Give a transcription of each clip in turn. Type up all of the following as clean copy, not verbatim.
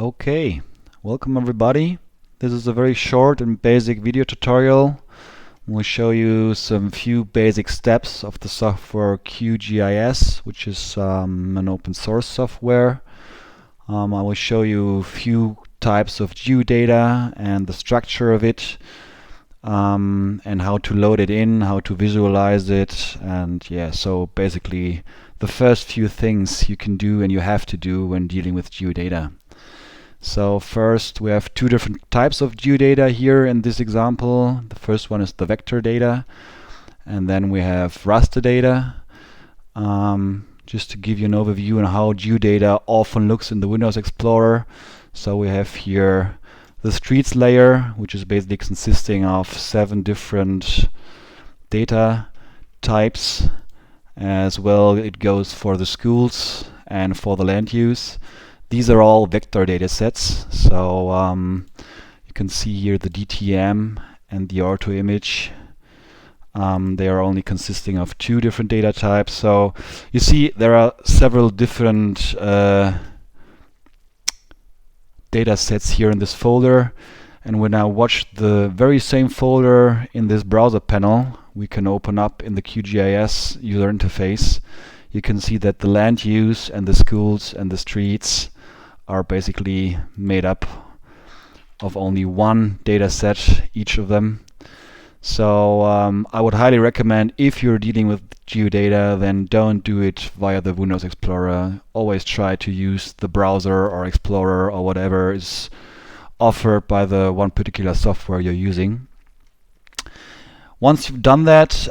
Okay, welcome everybody. This is a very short and basic video tutorial. We'll show you some few basic steps of the software QGIS, which is an open source software. I will show you a few types of geodata and the structure of it, and how to load it in, how to visualize it, and yeah, so basically the first few things you can do and you have to do when dealing with geodata. So first we have two different types of geodata here in this example. The first one is the vector data, and then we have raster data. Just to give you an overview on how geodata often looks in the Windows Explorer. So we have here the streets layer, which is basically consisting of 7 different data types. As well, it goes for the schools and for the land use. These are all vector data sets, so you can see here the DTM and the ortho image. They are only consisting of 2 different data types. So you see there are several different data sets here in this folder, and we now watch the very same folder in this browser panel. We can open up in the QGIS user interface. You can see that the land use and the schools and the streets are basically made up of only one data set, each of them. So I would highly recommend, if you're dealing with geodata, then don't do it via the Windows Explorer. Always try to use the browser or Explorer or whatever is offered by the one particular software you're using. Once you've done that,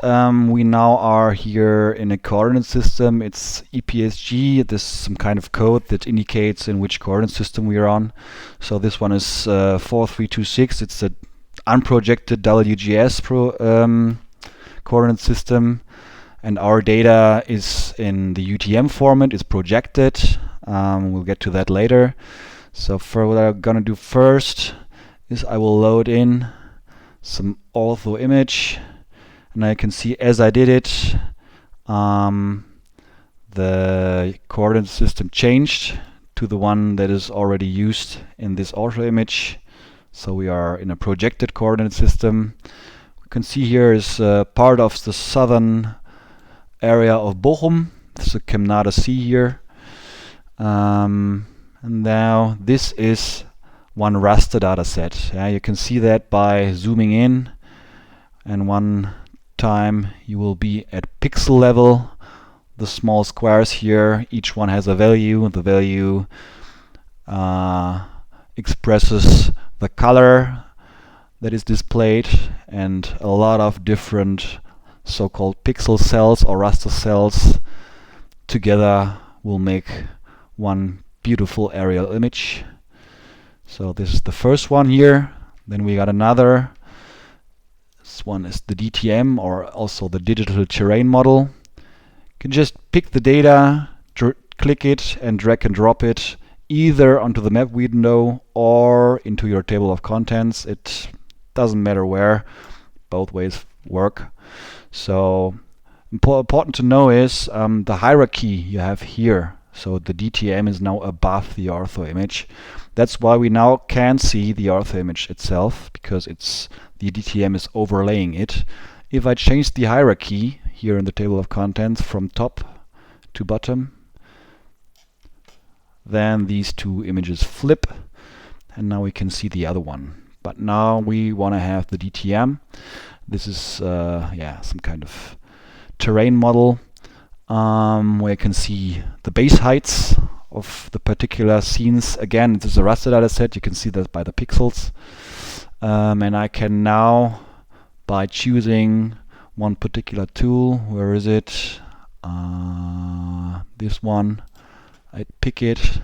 we now are here in a coordinate system. It's EPSG. This is some kind of code that indicates in which coordinate system we are on. So this one is 4326. It's an unprojected WGS coordinate system, and our data is in the UTM format. It's projected. We'll get to that later. So for what I'm gonna do first is I will load in some ortho image, and I can see as I did it, the coordinate system changed to the one that is already used in this ortho image. So we are in a projected coordinate system. We can see here is part of the southern area of Bochum. This is the Kemnader Sea here, and now this is one raster data set. Yeah, you can see that by zooming in, and one time you will be at pixel level. The small squares here, each one has a value. The value expresses the color that is displayed, and a lot of different so-called pixel cells or raster cells together will make one beautiful aerial image. So this is the first one here. Then we got another. This one is the DTM, or also the digital terrain model. You can just pick the data, click it, and drag and drop it either onto the map window or into your table of contents. It doesn't matter where. Both ways work. So important to know is the hierarchy you have here. So the DTM is now above the ortho image. That's why we now can see the ortho image itself, because the DTM is overlaying it. If I change the hierarchy here in the table of contents from top to bottom, then these two images flip, and now we can see the other one. But now we want to have the DTM. This is some kind of terrain model, where you can see the base heights of the particular scenes. Again, this is a raster data set. You can see that by the pixels. And I can now, by choosing one particular tool, where is it? This one. I pick it,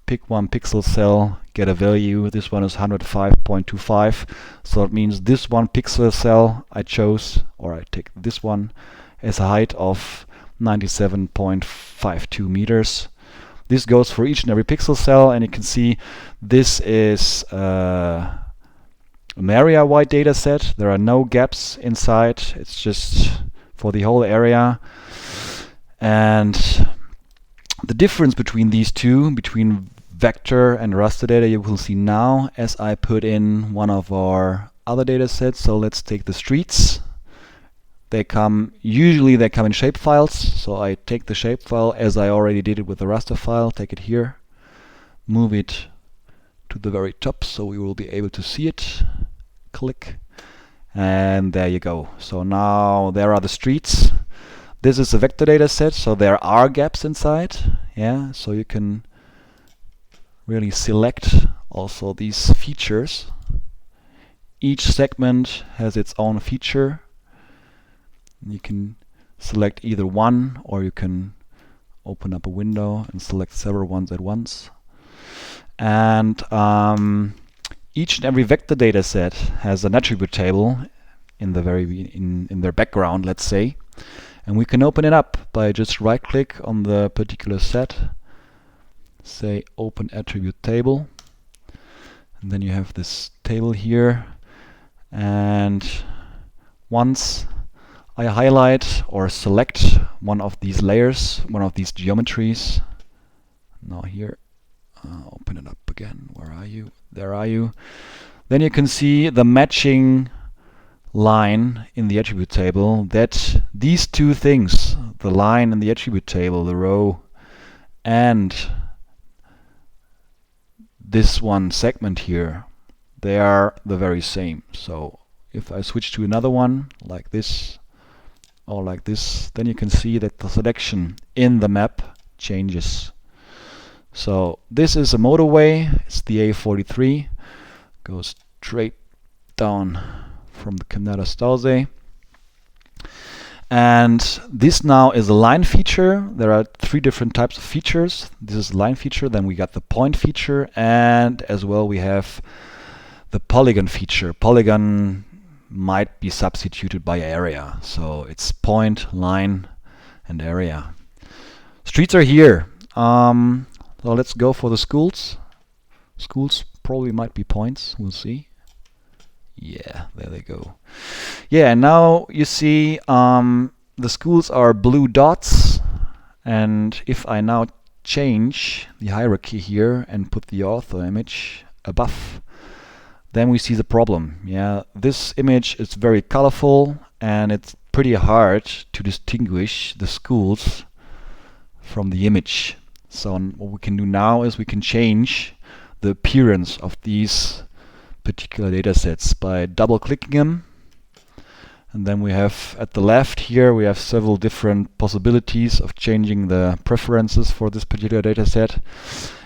pick one pixel cell, get a value. This one is 105.25. So it means this one pixel cell I chose, or I take this one, as a height of 97.52 meters. This goes for each and every pixel cell, and you can see this is an area-wide data set. There are no gaps inside. It's just for the whole area. And the difference between these two, between vector and raster data you will see now as I put in one of our other data sets. So let's take the streets. Usually they come in shapefiles, so I take the shapefile as I already did it with the raster file, take it here, move it to the very top so we will be able to see it. Click, and there you go. So now there are the streets. This is a vector data set, so there are gaps inside. Yeah, so you can really select also these features. Each segment has its own feature. You can select either one, or you can open up a window and select several ones at once. And each and every vector data set has an attribute table in their background, let's say. And we can open it up by just right-click on the particular set, say Open Attribute Table, and then you have this table here. And once I highlight or select one of these layers, one of these geometries, now here, open it up again. Where are you? There are you. Then you can see the matching line in the attribute table, that these two things, the line in the attribute table, the row, and this one segment here, they are the very same. So if I switch to another one like this or like this, then you can see that the selection in the map changes. So this is a motorway, it's the A43, goes straight down from the Canada Stausee. And this now is a line feature. There are three different types of features. This is a line feature, then we got the point feature, and as well we have the polygon feature. Polygon might be substituted by area, so it's point, line, and area. Streets are here. So let's go for the schools. Schools probably might be points, we'll see. Yeah, there they go. Yeah, and now you see the schools are blue dots, and if I now change the hierarchy here and put the ortho image above, then we see the problem. Yeah, this image is very colorful, and it's pretty hard to distinguish the schools from the image. So what we can do now is we can change the appearance of these particular data sets by double clicking them. And then we have at the left here, we have several different possibilities of changing the preferences for this particular data set.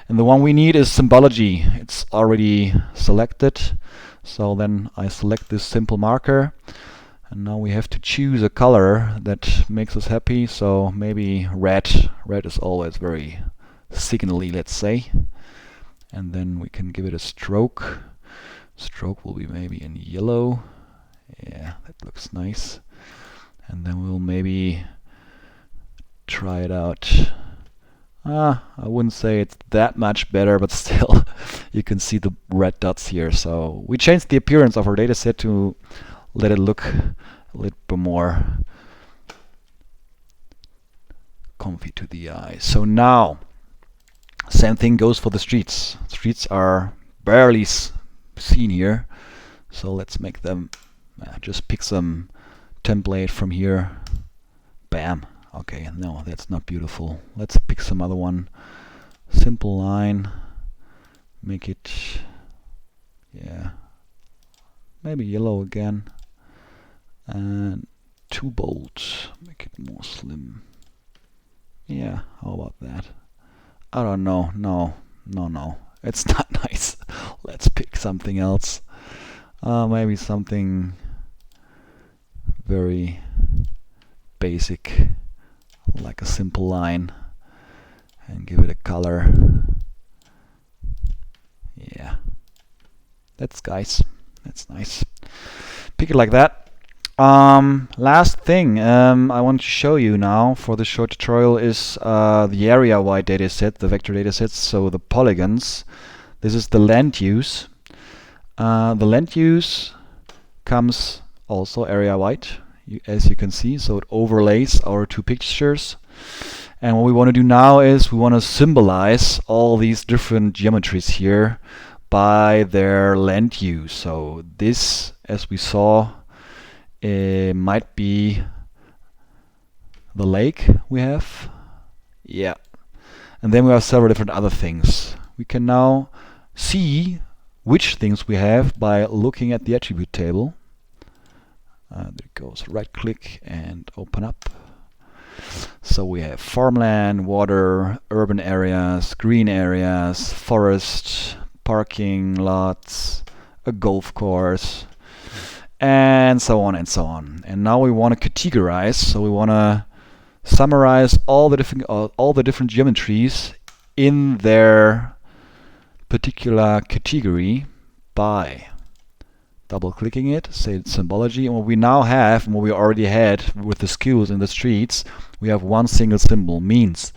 And the one we need is symbology. It's already selected. So then I select this simple marker. And now we have to choose a color that makes us happy. So maybe red. Red is always very signally, let's say. And then we can give it a stroke. Stroke will be maybe in yellow. Yeah, that looks nice. And then we'll maybe try it out. I wouldn't say it's that much better, but still you can see the red dots here. So we changed the appearance of our data set to let it look a little bit more comfy to the eye. So now, same thing goes for the streets. Streets are barely seen here. So let's make them, just pick some template from here. Bam. Okay, no, that's not beautiful. Let's pick some other one. Simple line. Make it, yeah, maybe yellow again. And too bold. Make it more slim. Yeah, how about that? I don't know. No. It's not nice. Let's pick something else. Maybe something very basic, like a simple line, and give it a color. Yeah, that's nice. Pick it like that. Last thing I want to show you now for this short tutorial is the area-wide data set, the vector data sets, so the polygons. This is the land use. The land use comes also area-wide, as you can see, so it overlays our two pictures. And what we want to do now is we want to symbolize all these different geometries here by their land use. So this, as we saw, might be the lake we have. Yeah. And then we have several different other things. We can now see which things we have by looking at the attribute table. There it goes. Right click and open up. So we have farmland, water, urban areas, green areas, forest, parking lots, a golf course, and so on and so on. And now we want to categorize. So we want to summarize all the different geometries in their particular category by double clicking it, say symbology, and what we now have and what we already had with the schools in the streets, we have one single symbol. Means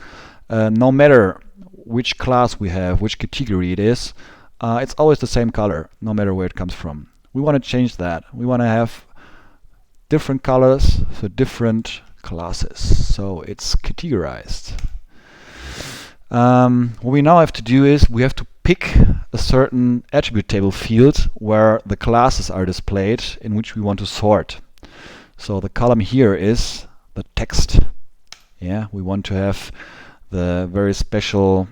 no matter which class we have, which category it is, it's always the same color, no matter where it comes from. We want to change that. We want to have different colors for different classes, so it's categorized. What we now have to do is we have to pick a certain attribute table field where the classes are displayed in which we want to sort. So the column here is the text. Yeah, we want to have the very special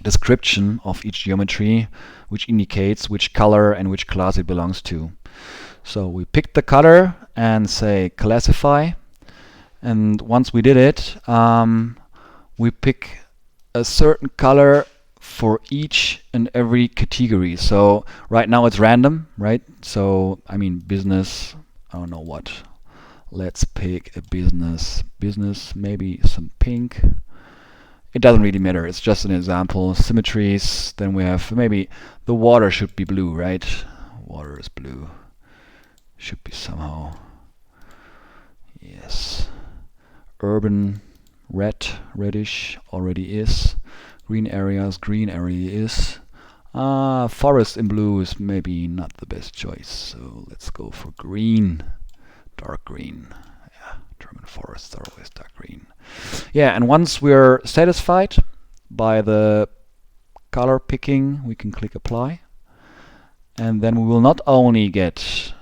description of each geometry, which indicates which color and which class it belongs to. So we pick the color and say classify, and once we did it, we pick a certain color for each and every category. So right now it's random, right? So I mean business, I don't know what. Let's pick a business, maybe some pink. It doesn't really matter, it's just an example. Symmetries, then we have maybe the water should be blue, right? Water is blue. Should be somehow. Yes. Urban, reddish already is. Green areas, green area is. Forest in blue is maybe not the best choice, so let's go for green, dark green. Yeah, German forests are always dark green. Yeah, and once we're satisfied by the color picking, we can click apply, and then we will not only get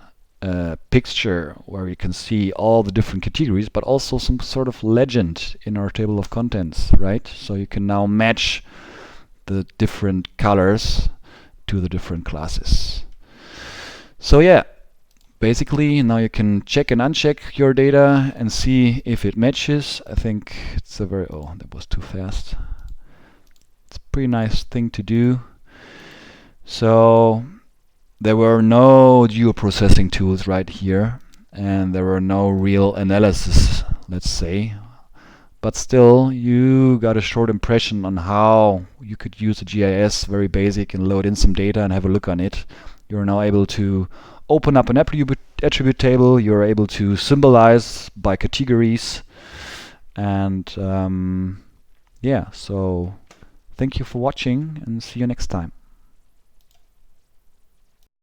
a picture where you can see all the different categories, but also some sort of legend in our table of contents, right? So you can now match the different colors to the different classes. So yeah, basically now you can check and uncheck your data and see if it matches. I think it's a very, oh, that was too fast. It's a pretty nice thing to do. So there were no geoprocessing tools right here, and there were no real analysis, let's say. But still, you got a short impression on how you could use a GIS, very basic, and load in some data and have a look on it. You're now able to open up an attribute table. You're able to symbolize by categories. And yeah, so thank you for watching and see you next time.